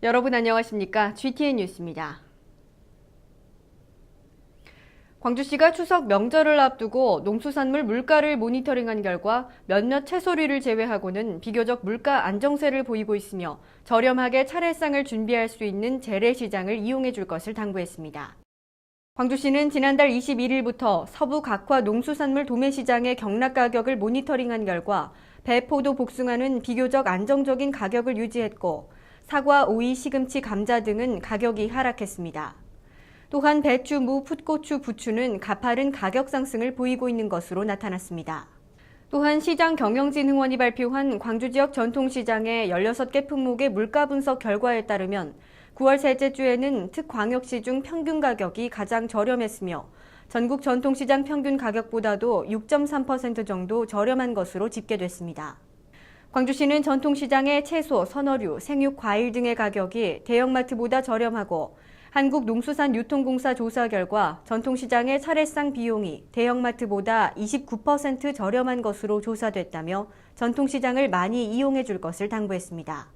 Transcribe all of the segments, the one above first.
여러분 안녕하십니까? GTN 뉴스입니다. 광주시가 추석 명절을 앞두고 농수산물 물가를 모니터링한 결과 몇몇 채소류를 제외하고는 비교적 물가 안정세를 보이고 있으며 저렴하게 차례상을 준비할 수 있는 재래시장을 이용해 줄 것을 당부했습니다. 광주시는 지난달 21일부터 서부 각화 농수산물 도매시장의 경락 가격을 모니터링한 결과 배, 포도, 복숭아는 비교적 안정적인 가격을 유지했고 사과, 오이, 시금치, 감자 등은 가격이 하락했습니다. 또한 배추, 무, 풋고추, 부추는 가파른 가격 상승을 보이고 있는 것으로 나타났습니다. 또한 시장 경영진흥원이 발표한 광주 지역 전통시장의 16개 품목의 물가 분석 결과에 따르면 9월 셋째 주에는 특광역시 중 평균 가격이 가장 저렴했으며 전국 전통시장 평균 가격보다도 6.3% 정도 저렴한 것으로 집계됐습니다. 광주시는 전통시장의 채소, 선어류, 생육, 과일 등의 가격이 대형마트보다 저렴하고 한국농수산유통공사 조사 결과 전통시장의 차례상 비용이 대형마트보다 29% 저렴한 것으로 조사됐다며 전통시장을 많이 이용해 줄 것을 당부했습니다.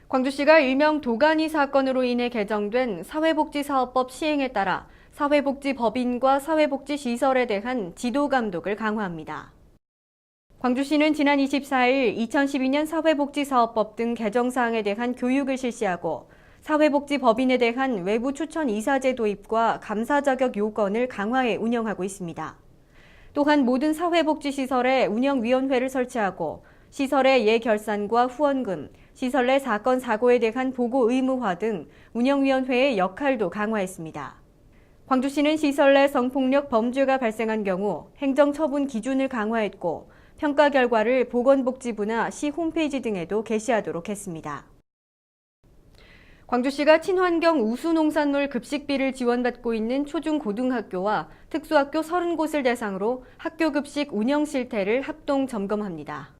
광주시가 일명 도가니 사건으로 인해 개정된 사회복지사업법 시행에 따라 사회복지법인과 사회복지시설에 대한 지도감독을 강화합니다. 광주시는 지난 24일 2012년 사회복지사업법 등 개정사항에 대한 교육을 실시하고 사회복지법인에 대한 외부 추천 이사제 도입과 감사 자격 요건을 강화해 운영하고 있습니다. 또한 모든 사회복지시설에 운영위원회를 설치하고 시설의 예결산과 후원금, 시설 내 사건 사고에 대한 보고 의무화 등 운영위원회의 역할도 강화했습니다. 광주시는 시설 내 성폭력 범죄가 발생한 경우 행정처분 기준을 강화했고 평가 결과를 보건복지부나 시 홈페이지 등에도 게시하도록 했습니다. 광주시가 친환경 우수농산물 급식비를 지원받고 있는 초중고등학교와 특수학교 30곳을 대상으로 학교급식 운영 실태를 합동 점검합니다.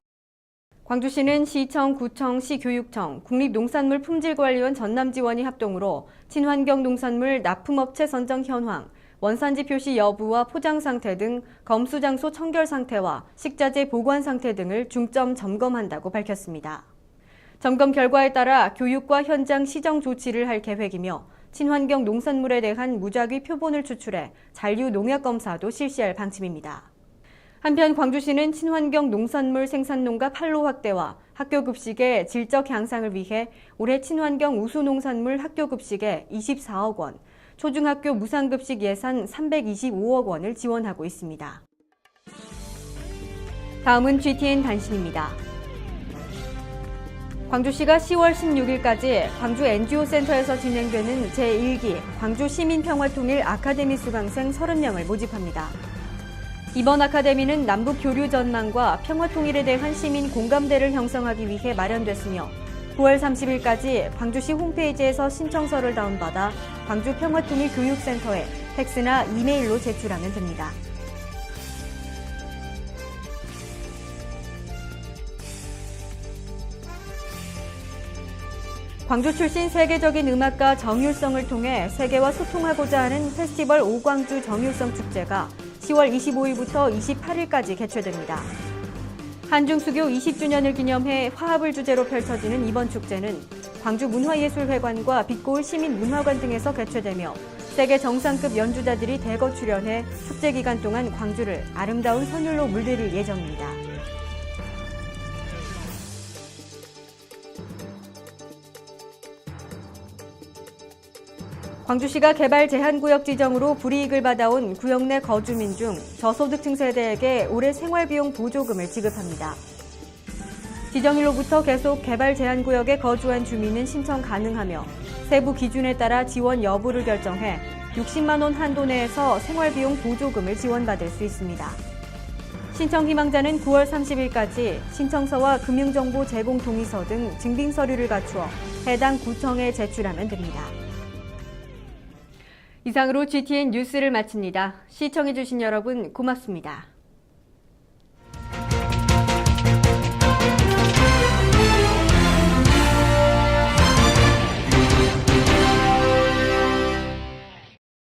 광주시는 시청, 구청, 시교육청, 국립농산물품질관리원 전남지원이 합동으로 친환경 농산물 납품업체 선정 현황, 원산지 표시 여부와 포장 상태 등 검수 장소 청결 상태와 식자재 보관 상태 등을 중점 점검한다고 밝혔습니다. 점검 결과에 따라 교육과 현장 시정 조치를 할 계획이며 친환경 농산물에 대한 무작위 표본을 추출해 잔류 농약 검사도 실시할 방침입니다. 한편 광주시는 친환경 농산물 생산농가 판로 확대와 학교급식의 질적 향상을 위해 올해 친환경 우수농산물 학교급식에 24억 원, 초중학교 무상급식 예산 325억 원을 지원하고 있습니다. 다음은 GTN 단신입니다. 광주시가 10월 16일까지 광주 NGO센터에서 진행되는 제1기 광주 시민평화통일 아카데미 수강생 30명을 모집합니다. 이번 아카데미는 남북 교류 전망과 평화통일에 대한 시민 공감대를 형성하기 위해 마련됐으며 9월 30일까지 광주시 홈페이지에서 신청서를 다운받아 광주 평화통일 교육센터에 팩스나 이메일로 제출하면 됩니다. 광주 출신 세계적인 음악가 정율성을 통해 세계와 소통하고자 하는 페스티벌 오광주 정율성 축제가 10월 25일부터 28일까지 개최됩니다. 한중수교 20주년을 기념해 화합을 주제로 펼쳐지는 이번 축제는 광주 문화예술회관과 빛고울 시민문화관 등에서 개최되며 세계 정상급 연주자들이 대거 출연해 축제 기간 동안 광주를 아름다운 선율로 물들일 예정입니다. 광주시가 개발 제한구역 지정으로 불이익을 받아온 구역 내 거주민 중 저소득층 세대에게 올해 생활비용 보조금을 지급합니다. 지정일로부터 계속 개발 제한구역에 거주한 주민은 신청 가능하며 세부 기준에 따라 지원 여부를 결정해 60만 원 한도 내에서 생활비용 보조금을 지원받을 수 있습니다. 신청 희망자는 9월 30일까지 신청서와 금융정보 제공 동의서 등 증빙 서류를 갖추어 해당 구청에 제출하면 됩니다. 이상으로 GTN 뉴스를 마칩니다. 시청해주신 여러분 고맙습니다.